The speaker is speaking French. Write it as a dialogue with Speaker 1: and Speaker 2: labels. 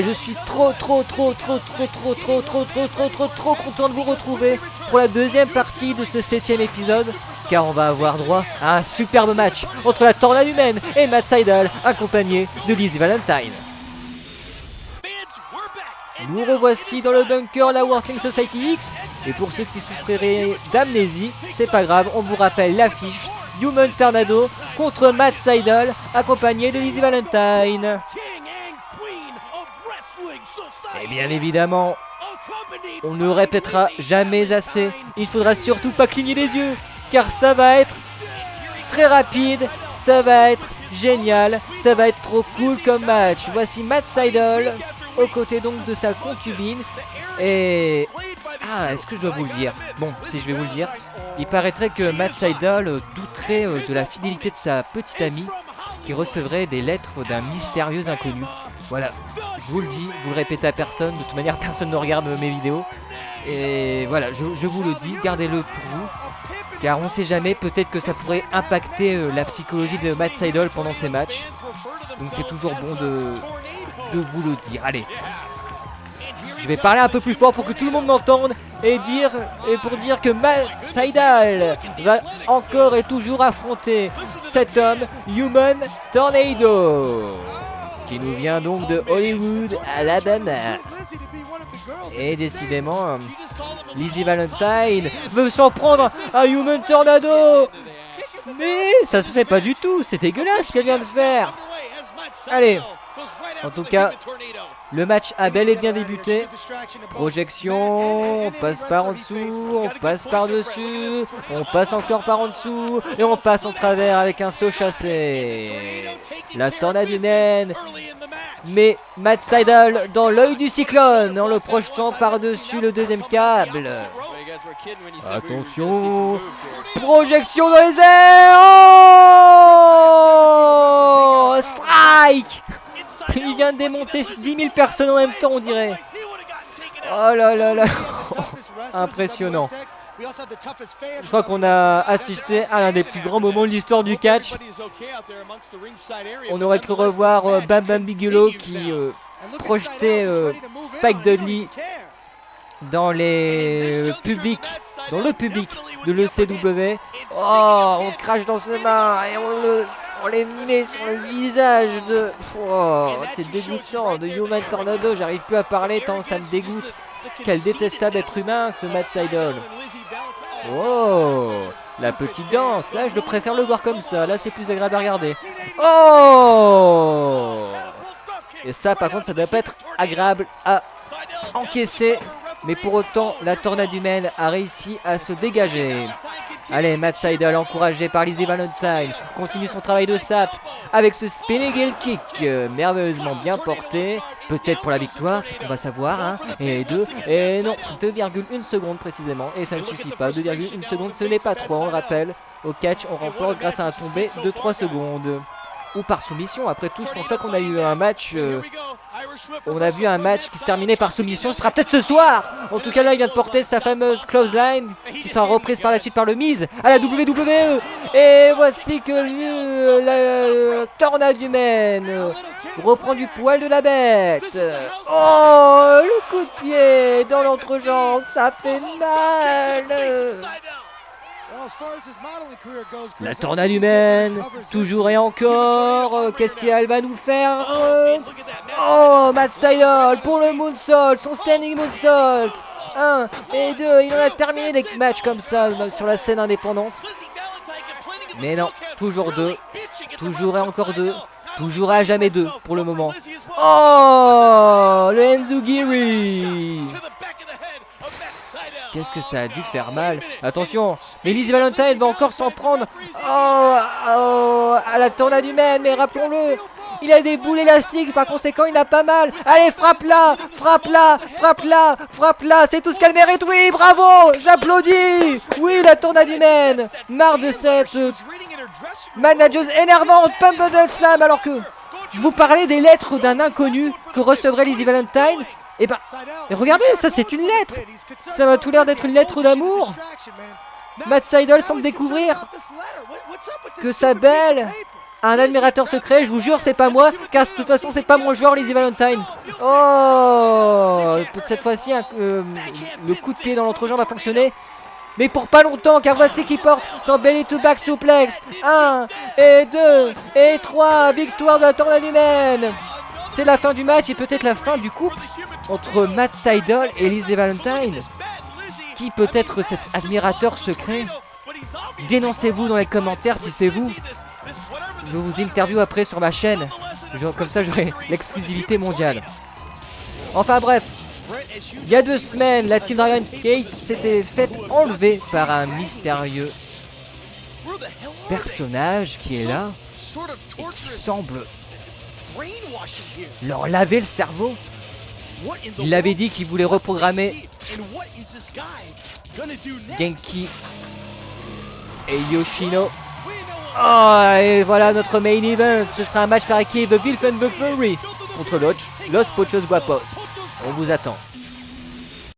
Speaker 1: je suis trop content de vous retrouver pour la deuxième partie de ce 7ème épisode, car on va avoir droit à un superbe match entre la Tornade Humaine et Matt Sydal, accompagné de Lizzy Valentine. Nous revoici dans le bunker, la Wrestling Society X, et pour ceux qui souffriraient d'amnésie, c'est pas grave, on vous rappelle l'affiche: Human Tornado contre Matt Sydal, accompagné de Lizzy Valentine. Et bien évidemment, on ne répétera jamais assez, il faudra surtout pas cligner les yeux, car ça va être très rapide, ça va être génial, ça va être trop cool comme match. Voici Matt Sydal aux côtés donc de sa concubine. Et est-ce que je dois vous le dire? Bon, si je vais vous le dire, il paraîtrait que Matt Sydal douterait de la fidélité de sa petite amie, qui recevrait des lettres d'un mystérieux inconnu. Voilà, je vous le dis, vous le répétez à personne, de toute manière personne ne regarde mes vidéos. Et voilà, je vous le dis, gardez-le pour vous, car on sait jamais, peut-être que ça pourrait impacter la psychologie de Matt Sydal pendant ces matchs. Donc c'est toujours bon de vous le dire. Allez, je vais parler un peu plus fort pour que tout le monde m'entende et pour dire que Matt Sydal va encore et toujours affronter cet homme, Human Tornado, qui nous vient donc de Hollywood, Alabama. Et décidément, Lizzy Valentine veut s'en prendre à Human Tornado. Mais ça se fait pas du tout, c'est dégueulasse ce qu'elle vient de faire. Allez, en tout cas, le match a bel et bien débuté. Projection, on passe par en dessous, on passe par dessus, on passe encore par en dessous, et on passe en travers avec un saut chassé. La Tornade Humaine met Matt Sydal dans l'œil du cyclone en le projetant par-dessus le deuxième câble. Attention, projection dans les airs. Oh, strike. Il vient de démonter 10 000 personnes en même temps, on dirait. Oh là là là. Impressionnant. Je crois qu'on a assisté à l'un des plus grands moments de l'histoire du catch. On aurait cru revoir Bam Bam Bigelow qui projetait Spike Dudley dans le public de l'ECW. Oh, on crache dans ses mains et on les met sur le visage de... Oh, c'est dégoûtant, de Human Tornado, j'arrive plus à parler tant ça me dégoûte. Quel détestable être humain ce Matt Sydal. Oh, la petite danse, là je le préfère le voir comme ça, là c'est plus agréable à regarder. Oh, et ça par contre ça doit pas être agréable à encaisser. Mais pour autant, la Tornade Humaine a réussi à se dégager. Allez, Matt Sydal, encouragé par Lizzy Valentine, continue son travail de sape avec ce spinning heel kick merveilleusement bien porté. Peut-être pour la victoire, c'est ce qu'on va savoir. Hein. Et non, 2,1 secondes précisément. Et ça ne suffit pas. 2,1 secondes, ce n'est pas 3, on le rappelle. Au catch, on remporte grâce à un tombé de 3 secondes. Ou par soumission, après tout, je pense pas qu'on a eu un match... on a vu un match qui se terminait par soumission, ce sera peut-être ce soir. En tout cas là il vient de porter sa fameuse clothesline qui sera reprise par la suite par le Miz à la WWE. Et voici que la Tornade Humaine reprend du poil de la bête. Oh, le coup de pied dans l'entrejambe, ça fait mal. La Tornade Humaine, toujours et encore, qu'est-ce qu'elle va nous faire? Oh, Matt Sydal pour le moonsault, son standing moonsault. 1 et 2, il en a terminé des matchs comme ça sur la scène indépendante. Mais non, toujours 2, toujours et encore 2, toujours à jamais 2 pour le moment. Oh, le Enzugiri. Qu'est-ce que ça a dû faire mal. Attention, mais Lizzy Valentine va encore s'en prendre à la Tornade Humaine. Mais rappelons-le, il a des boules élastiques, par conséquent il a pas mal. Allez, frappe-la, frappe-la, frappe-la, frappe-la. C'est tout ce qu'elle mérite, oui, bravo, j'applaudis. Oui, la Tornade Humaine, marre de cette manageuse énervante, Pump and Slam, alors que je vous parlais des lettres d'un inconnu que recevrait Lizzy Valentine. Et regardez, ça c'est une lettre. Ça m'a tout l'air d'être une lettre d'amour. Matt Sydal semble découvrir que sa belle un admirateur secret, je vous jure, c'est pas moi, car de toute façon, c'est pas mon joueur, Lizzy Valentine. Oh, cette fois-ci, le coup de pied dans l'entrejambe a fonctionné. Mais pour pas longtemps, car voici qui porte son belly to back suplex. 1, et 2, et 3, victoire de la tornade humaine. C'est la fin du match et peut-être la fin du couple entre Matt Sydal et Lizzy Valentine. Qui peut être cet admirateur secret? Dénoncez-vous dans les commentaires si c'est vous. Je vous interview après sur ma chaîne. Comme ça j'aurai l'exclusivité mondiale. Enfin bref. Il y a 2 semaines, la team Dragon Gate s'était fait enlever par un mystérieux personnage qui est là et qui semble leur laver le cerveau. Il avait dit qu'il voulait reprogrammer Genki et Yoshino. Oh, et voilà notre main event. Ce sera un match par équipe, The Filth and the Fury contre Los Pochos Guapos. On vous attend.